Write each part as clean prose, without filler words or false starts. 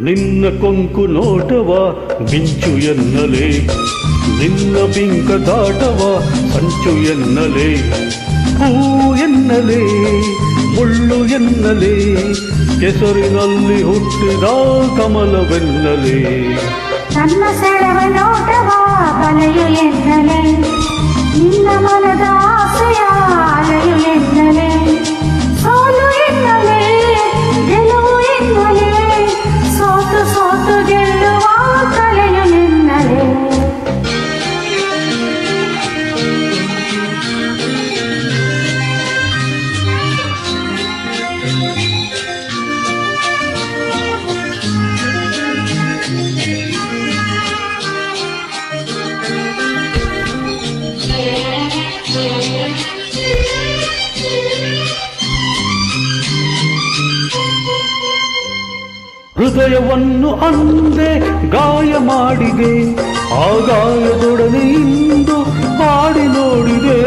ನಿನ್ನ ಕೊಂಕು ನೋಟವ ಮಿಂಚು ಎನ್ನಲೇ, ನಿನ್ನ ಬಿಂಕ ದಾಟವ ಸಂಚು ಎನ್ನಲೇ, ಹೂ ಎನ್ನಲೇ ಮುಳ್ಳು ಎನ್ನಲೇ, ಕೆಸರಿನಲ್ಲಿ ಹುಟ್ಟಿದ ಕಮಲವೆನ್ನಲೇ. ನನ್ನ ಸೆಳವ ನೋಟವ ಬಲೆಯು ಎನ್ನಲೇ, ನಿನ್ನ ಮನದ ಆಸೆಯ ಅಲೆಯು ಎನ್ನಲೇ, ಸೋಲು ಎನ್ನಲೇ ಗೆಲುವು ಎನ್ನಲೇ, ಸೋತು ಸೋತು ಗೆಲ್ಲುವ ಕಲೆಯು ಎನ್ನಲೇ. ಹೃದಯವನ್ನು ಅಂದೆ ಗಾಯ ಮಾಡಿದೆ, ಆ ಗಾಯದೊಡನೆ ಇಂದು ಹಾಡಿ ನೋಡಿದೆ.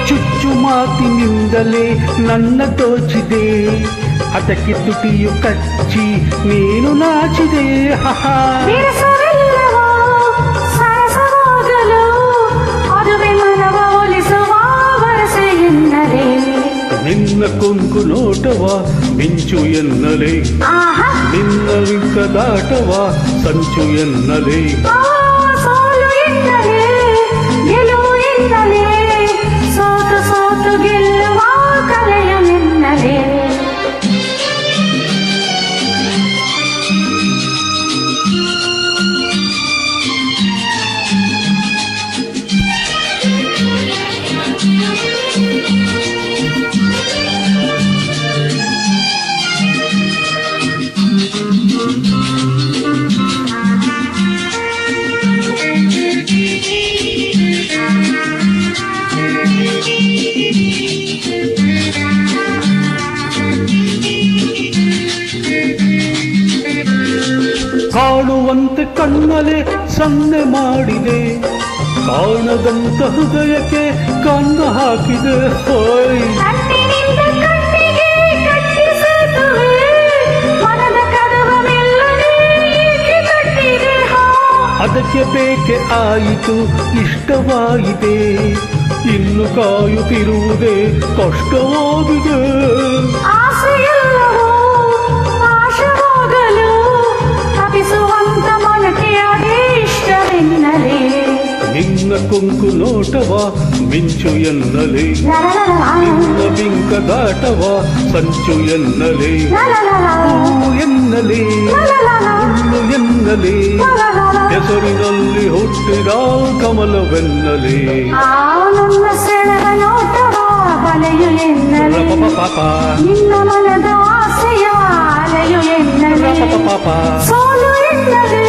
ಚುಚ್ಚು ಮಾತಿನಿಂದಲೇ ನನ್ನ ದೋಚಿದೆ, ಅದಕ್ಕೆ ತುಟಿಯು ಕಚ್ಚಿ ನೀನು ನಾಚಿದೆ. ನಿನ್ನ ಕೊಂಕು ನೋಟವ ಮಿಂಚು ಎನ್ನಲೇ, ನಿನ್ನ ವಿಂಕ ದಾಟವ ಸಂಚು ಎನ್ನಲೇ. ಸೋತು ಸೋತು ಗೆಲ್ಲುವ ಕಲೆಯ ಎನ್ನಲೇ. ಕಾಣುವಂತೆ ಕಣ್ಣಲೆ ಸನ್ನೆ ಮಾಡಿದೆ, ಕಾಣದಂತ ಹೃದಯಕ್ಕೆ ಕನ್ನ ಹಾಕಿದೆ. ಹೋಯ್ ಅದಕ್ಕೆ ಬೇಕೆ ಆಯಿತು ಇಷ್ಟವಾಯಿದೆ, ಇನ್ನು ಕಾಯುತ್ತಿರುವುದೇ ಕಷ್ಟವಾಗಿದೆ. ನಿನ್ನ ಕೊಂಕು ನೋಟವ ಮಿಂಚು ಎನ್ನಲೇ, ನಿನ್ನ ಬಿಂಕ ದಾಟವ ಸಂಚು ಎನ್ನಲೇ, ಹೂ ಎನ್ನಲೇ ಮುಳ್ಳು ಎನ್ನಲೇ, ಕೆಸರಿನಲ್ಲಿ ಹುಟ್ಟಿದ ಕಮಲವೆನ್ನಲೇ. ನನ್ನ ಸೆಳವ ನೋಟವ ಬಲೆಯು ಎನ್ನಲೇ, ನಿನ್ನ ಮನದ ಆಸೆಯ ಅಲೆಯು ಎನ್ನಲೇ, ಸೋಲು ಎನ್ನಲೇ